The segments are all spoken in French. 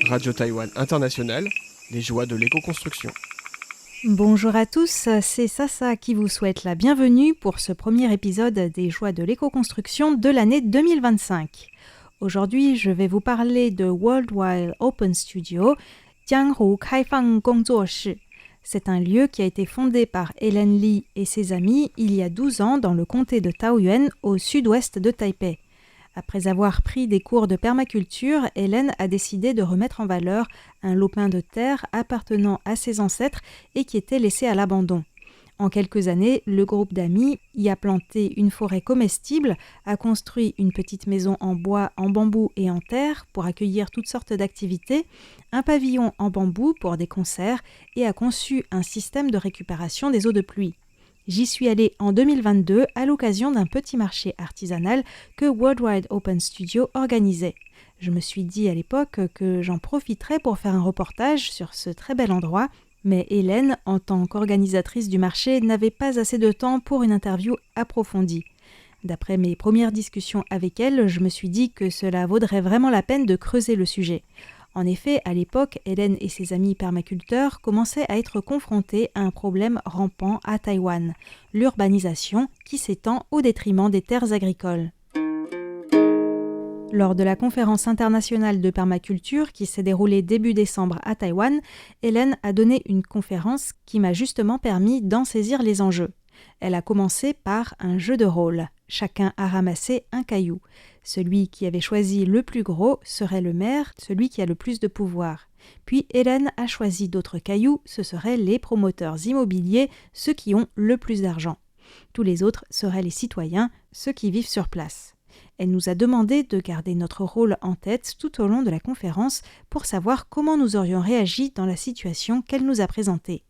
Radio Taïwan International, les joies de l'éco-construction. Bonjour à tous, c'est Sasa qui vous souhaite la bienvenue pour ce premier épisode des joies de l'éco-construction de l'année 2025. Aujourd'hui, je vais vous parler de Worldwide Open Studio, Jianghu Kaifang Gongzuoshi. C'est un lieu qui a été fondé par Hélène Li et ses amis il y a 12 ans dans le comté de Taoyuan, au sud-ouest de Taipei. Après avoir pris des cours de permaculture, Hélène a décidé de remettre en valeur un lopin de terre appartenant à ses ancêtres et qui était laissé à l'abandon. En quelques années, le groupe d'amis y a planté une forêt comestible, a construit une petite maison en bois, en bambou et en terre pour accueillir toutes sortes d'activités, un pavillon en bambou pour des concerts et a conçu un système de récupération des eaux de pluie. J'y suis allée en 2022 à l'occasion d'un petit marché artisanal que Worldwide Open Studio organisait. Je me suis dit à l'époque que j'en profiterais pour faire un reportage sur ce très bel endroit, mais Hélène, en tant qu'organisatrice du marché, n'avait pas assez de temps pour une interview approfondie. D'après mes premières discussions avec elle, je me suis dit que cela vaudrait vraiment la peine de creuser le sujet. En effet, à l'époque, Hélène et ses amis permaculteurs commençaient à être confrontés à un problème rampant à Taïwan, l'urbanisation qui s'étend au détriment des terres agricoles. Lors de la conférence internationale de permaculture qui s'est déroulée début décembre à Taïwan, Hélène a donné une conférence qui m'a justement permis d'en saisir les enjeux. Elle a commencé par un jeu de rôle. Chacun a ramassé un caillou. Celui qui avait choisi le plus gros serait le maire, celui qui a le plus de pouvoir. Puis Hélène a choisi d'autres cailloux, ce seraient les promoteurs immobiliers, ceux qui ont le plus d'argent. Tous les autres seraient les citoyens, ceux qui vivent sur place. Elle nous a demandé de garder notre rôle en tête tout au long de la conférence pour savoir comment nous aurions réagi dans la situation qu'elle nous a présentée.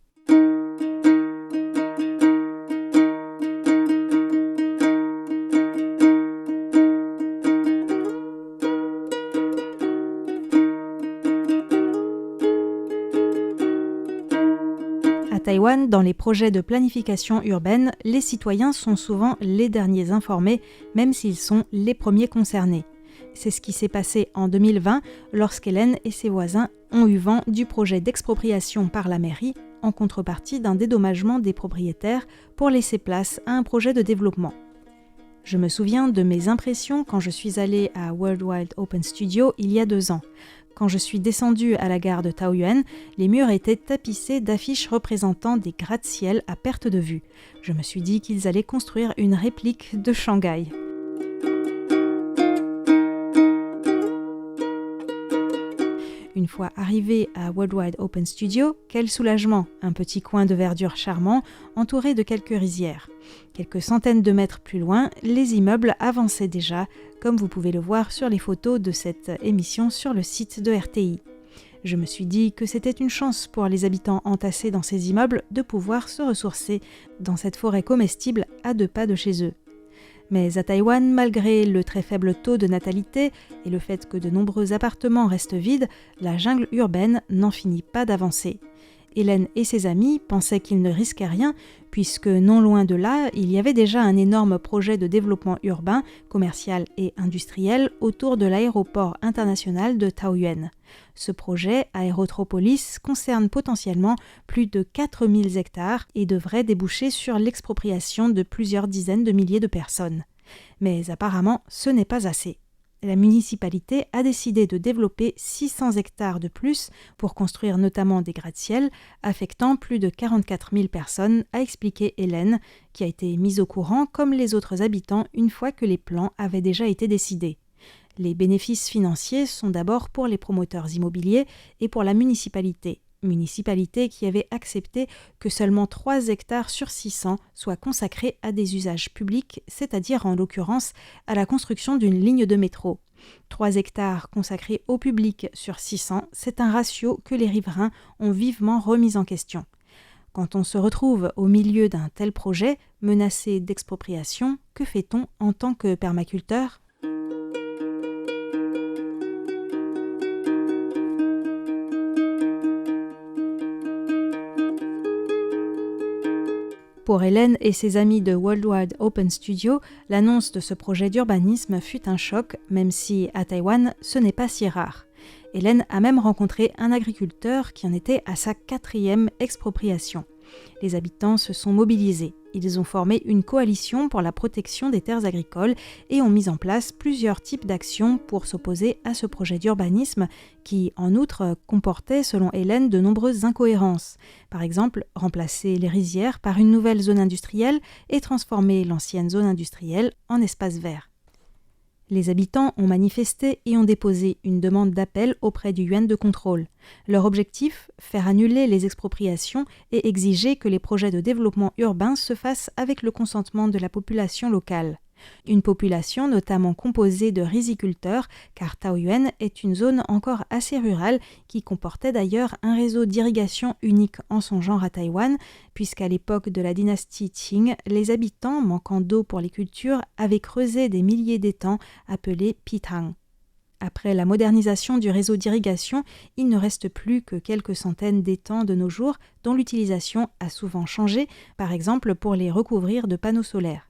À Taïwan, dans les projets de planification urbaine, les citoyens sont souvent les derniers informés, même s'ils sont les premiers concernés. C'est ce qui s'est passé en 2020 lorsqu'Hélène et ses voisins ont eu vent du projet d'expropriation par la mairie en contrepartie d'un dédommagement des propriétaires pour laisser place à un projet de développement. Je me souviens de mes impressions quand je suis allée à Worldwide Open Studio il y a 2 ans. Quand je suis descendue à la gare de Taoyuan, les murs étaient tapissés d'affiches représentant des gratte-ciel à perte de vue. Je me suis dit qu'ils allaient construire une réplique de Shanghai. Une fois arrivé à Worldwide Open Studio, quel soulagement! Un petit coin de verdure charmant, entouré de quelques rizières. Quelques centaines de mètres plus loin, les immeubles avançaient déjà, comme vous pouvez le voir sur les photos de cette émission sur le site de RTI. Je me suis dit que c'était une chance pour les habitants entassés dans ces immeubles de pouvoir se ressourcer dans cette forêt comestible à 2 pas de chez eux. Mais à Taïwan, malgré le très faible taux de natalité et le fait que de nombreux appartements restent vides, la jungle urbaine n'en finit pas d'avancer. Hélène et ses amis pensaient qu'ils ne risquaient rien, puisque non loin de là, il y avait déjà un énorme projet de développement urbain, commercial et industriel autour de l'aéroport international de Taoyuan. Ce projet, Aérotropolis, concerne potentiellement plus de 4000 hectares et devrait déboucher sur l'expropriation de plusieurs dizaines de milliers de personnes. Mais apparemment, ce n'est pas assez. La municipalité a décidé de développer 600 hectares de plus pour construire notamment des gratte-ciel, affectant plus de 44 000 personnes, a expliqué Hélène, qui a été mise au courant comme les autres habitants une fois que les plans avaient déjà été décidés. Les bénéfices financiers sont d'abord pour les promoteurs immobiliers et pour la municipalité qui avait accepté que seulement 3 hectares sur 600 soient consacrés à des usages publics, c'est-à-dire en l'occurrence à la construction d'une ligne de métro. 3 hectares consacrés au public sur 600, c'est un ratio que les riverains ont vivement remis en question. Quand on se retrouve au milieu d'un tel projet, menacé d'expropriation, que fait-on en tant que permaculteur ? Pour Hélène et ses amis de Worldwide Open Studio, l'annonce de ce projet d'urbanisme fut un choc, même si, à Taïwan, ce n'est pas si rare. Hélène a même rencontré un agriculteur qui en était à sa 4e expropriation. Les habitants se sont mobilisés. Ils ont formé une coalition pour la protection des terres agricoles et ont mis en place plusieurs types d'actions pour s'opposer à ce projet d'urbanisme qui, en outre, comportait, selon Hélène, de nombreuses incohérences. Par exemple, remplacer les rizières par une nouvelle zone industrielle et transformer l'ancienne zone industrielle en espace vert. Les habitants ont manifesté et ont déposé une demande d'appel auprès du yuan de contrôle. Leur objectif, faire annuler les expropriations et exiger que les projets de développement urbain se fassent avec le consentement de la population locale. Une population notamment composée de riziculteurs, car Taoyuan est une zone encore assez rurale qui comportait d'ailleurs un réseau d'irrigation unique en son genre à Taïwan, puisqu'à l'époque de la dynastie Qing, les habitants, manquant d'eau pour les cultures, avaient creusé des milliers d'étangs appelés pitang. Après la modernisation du réseau d'irrigation, il ne reste plus que quelques centaines d'étangs de nos jours, dont l'utilisation a souvent changé, par exemple pour les recouvrir de panneaux solaires.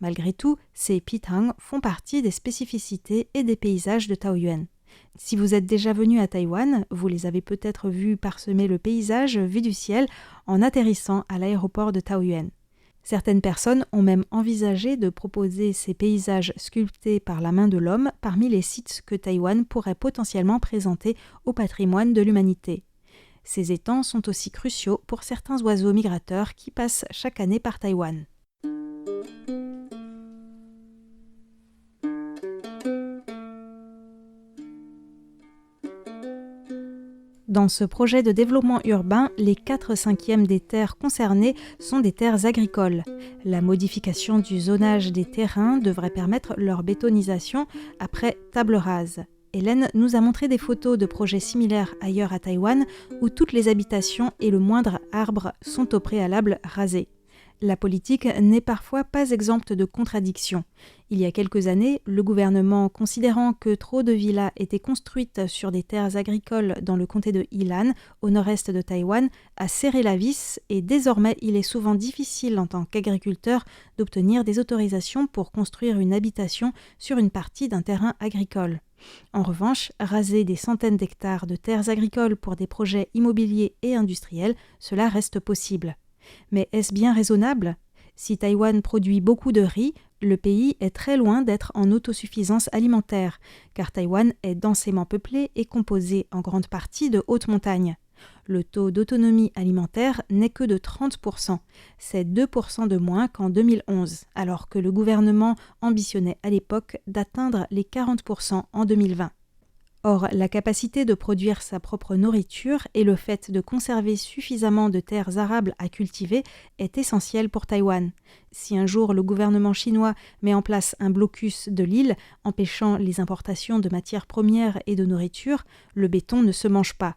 Malgré tout, ces pitang font partie des spécificités et des paysages de Taoyuan. Si vous êtes déjà venu à Taïwan, vous les avez peut-être vus parsemer le paysage vu du ciel en atterrissant à l'aéroport de Taoyuan. Certaines personnes ont même envisagé de proposer ces paysages sculptés par la main de l'homme parmi les sites que Taïwan pourrait potentiellement présenter au patrimoine de l'humanité. Ces étangs sont aussi cruciaux pour certains oiseaux migrateurs qui passent chaque année par Taïwan. Dans ce projet de développement urbain, les 4/5 des terres concernées sont des terres agricoles. La modification du zonage des terrains devrait permettre leur bétonisation après table rase. Hélène nous a montré des photos de projets similaires ailleurs à Taïwan où toutes les habitations et le moindre arbre sont au préalable rasés. La politique n'est parfois pas exempte de contradictions. Il y a quelques années, le gouvernement, considérant que trop de villas étaient construites sur des terres agricoles dans le comté de Ilan, au nord-est de Taïwan, a serré la vis et désormais il est souvent difficile en tant qu'agriculteur d'obtenir des autorisations pour construire une habitation sur une partie d'un terrain agricole. En revanche, raser des centaines d'hectares de terres agricoles pour des projets immobiliers et industriels, cela reste possible. Mais est-ce bien raisonnable ? Si Taïwan produit beaucoup de riz, le pays est très loin d'être en autosuffisance alimentaire, car Taïwan est densément peuplé et composé en grande partie de hautes montagnes. Le taux d'autonomie alimentaire n'est que de 30%. C'est 2% de moins qu'en 2011, alors que le gouvernement ambitionnait à l'époque d'atteindre les 40% en 2020. Or, la capacité de produire sa propre nourriture et le fait de conserver suffisamment de terres arables à cultiver est essentiel pour Taïwan. Si un jour le gouvernement chinois met en place un blocus de l'île, empêchant les importations de matières premières et de nourriture, le béton ne se mange pas.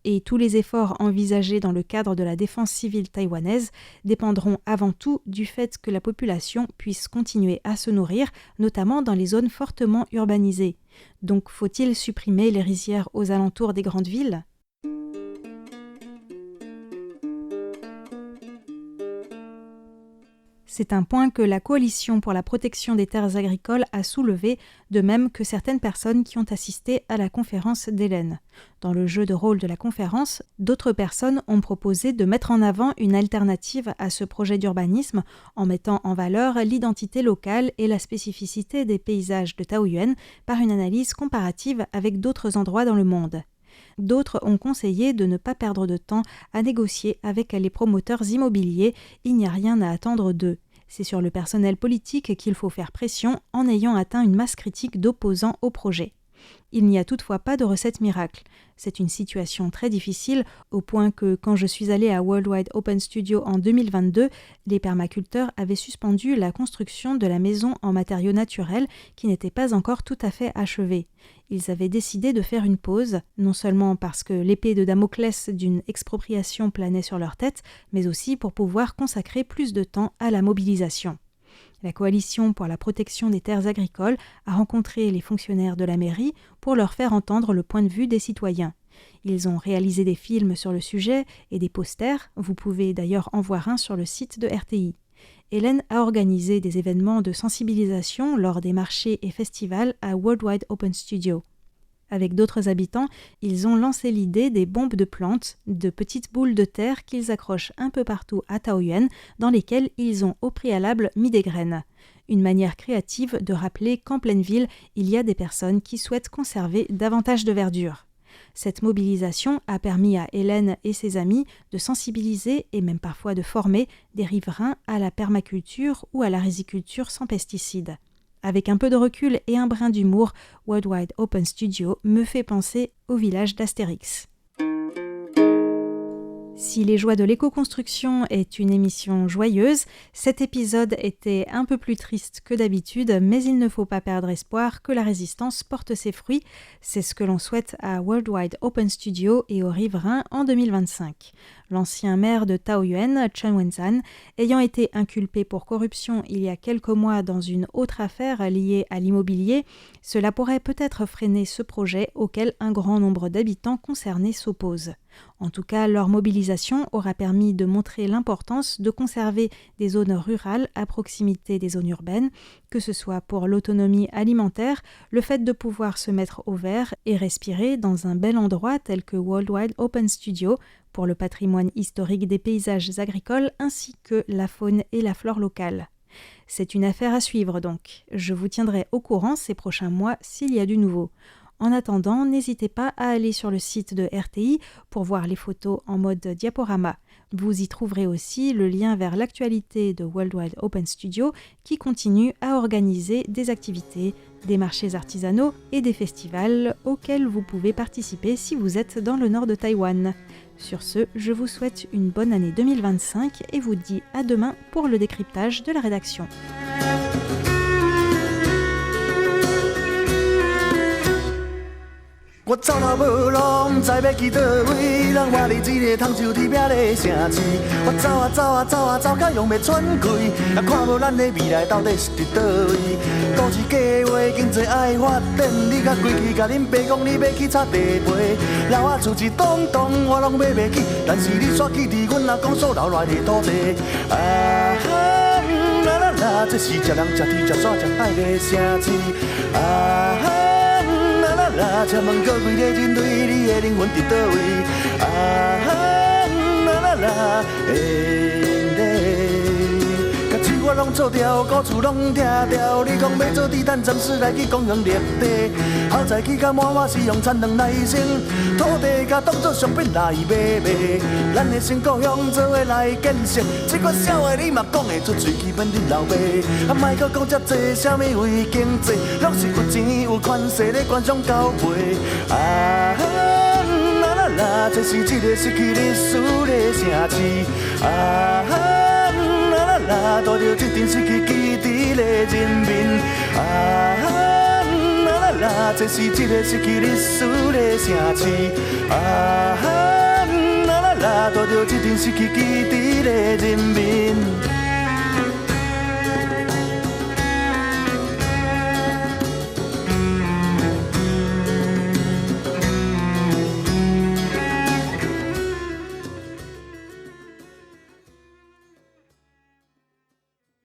Et tous les efforts envisagés dans le cadre de la défense civile taïwanaise dépendront avant tout du fait que la population puisse continuer à se nourrir, notamment dans les zones fortement urbanisées. Donc faut-il supprimer les rizières aux alentours des grandes villes ? C'est un point que la Coalition pour la protection des terres agricoles a soulevé, de même que certaines personnes qui ont assisté à la conférence d'Hélène. Dans le jeu de rôle de la conférence, d'autres personnes ont proposé de mettre en avant une alternative à ce projet d'urbanisme en mettant en valeur l'identité locale et la spécificité des paysages de Taoyuan par une analyse comparative avec d'autres endroits dans le monde. D'autres ont conseillé de ne pas perdre de temps à négocier avec les promoteurs immobiliers, il n'y a rien à attendre d'eux. C'est sur le personnel politique qu'il faut faire pression en ayant atteint une masse critique d'opposants au projet. Il n'y a toutefois pas de recette miracle. C'est une situation très difficile au point que quand je suis allée à Worldwide Open Studio en 2022, les permaculteurs avaient suspendu la construction de la maison en matériaux naturels qui n'était pas encore tout à fait achevée. Ils avaient décidé de faire une pause, non seulement parce que l'épée de Damoclès d'une expropriation planait sur leur tête, mais aussi pour pouvoir consacrer plus de temps à la mobilisation. La Coalition pour la protection des terres agricoles a rencontré les fonctionnaires de la mairie pour leur faire entendre le point de vue des citoyens. Ils ont réalisé des films sur le sujet et des posters, vous pouvez d'ailleurs en voir un sur le site de RTI. Hélène a organisé des événements de sensibilisation lors des marchés et festivals à Worldwide Open Studio. Avec d'autres habitants, ils ont lancé l'idée des bombes de plantes, de petites boules de terre qu'ils accrochent un peu partout à Taoyuan, dans lesquelles ils ont au préalable mis des graines. Une manière créative de rappeler qu'en pleine ville, il y a des personnes qui souhaitent conserver davantage de verdure. Cette mobilisation a permis à Hélène et ses amis de sensibiliser et même parfois de former des riverains à la permaculture ou à la riziculture sans pesticides. Avec un peu de recul et un brin d'humour, Worldwide Open Studio me fait penser au village d'Astérix. Si Les Joies de l'éco-construction est une émission joyeuse, cet épisode était un peu plus triste que d'habitude, mais il ne faut pas perdre espoir que la résistance porte ses fruits. C'est ce que l'on souhaite à Worldwide Open Studio et aux riverains en 2025. L'ancien maire de Taoyuan, Chen Wenzhan, ayant été inculpé pour corruption il y a quelques mois dans une autre affaire liée à l'immobilier, cela pourrait peut-être freiner ce projet auquel un grand nombre d'habitants concernés s'opposent. En tout cas, leur mobilisation aura permis de montrer l'importance de conserver des zones rurales à proximité des zones urbaines, que ce soit pour l'autonomie alimentaire, le fait de pouvoir se mettre au vert et respirer dans un bel endroit tel que Worldwide Open Studio, pour le patrimoine historique des paysages agricoles ainsi que la faune et la flore locale. C'est une affaire à suivre donc. Je vous tiendrai au courant ces prochains mois s'il y a du nouveau. En attendant, n'hésitez pas à aller sur le site de RTI pour voir les photos en mode diaporama. Vous y trouverez aussi le lien vers l'actualité de Worldwide Open Studio qui continue à organiser des activités, des marchés artisanaux et des festivals auxquels vous pouvez participer si vous êtes dans le nord de Taïwan. Sur ce, je vous souhaite une bonne année 2025 et vous dis à demain pour le décryptage de la rédaction. 我走到无路，不知要去倒位，人我伫一个通州地名的城市。我走啊走啊走啊走，到用要喘气，也看无咱的未来到底是伫倒位。都市计划经济爱发展，你甲规矩甲恁爸讲你要去插地皮，老啊厝一栋栋我拢买袂起，但是你煞去伫阮阿公所留来的土地。啊哈，啦啦啦，这是食人食天食山食海的城市。啊哈。 啦，请问各位的人对你的灵魂伫倒位？啊哈，啦啦啦，甲树我拢做掉，古厝拢拆掉。你讲要做地毯，暂时来去公园绿地。后再起甲满满是用产能来生，土地甲当作商品来买。咱的新故乡做伙来建设，这款社会你嘛讲会出嘴，去问恁老爸。啊，莫搁讲遮济，啥物为经济，拢是有钱有权势咧官商交配。啊哈，啦啦啦，这是一个失去历史的城市。啊哈，啦啦啦，带着一阵失去基地的人民。啊哈。 啦，这是一个失去历史的城市。啊哈，啦啦啦，带着一阵失去基地的人民。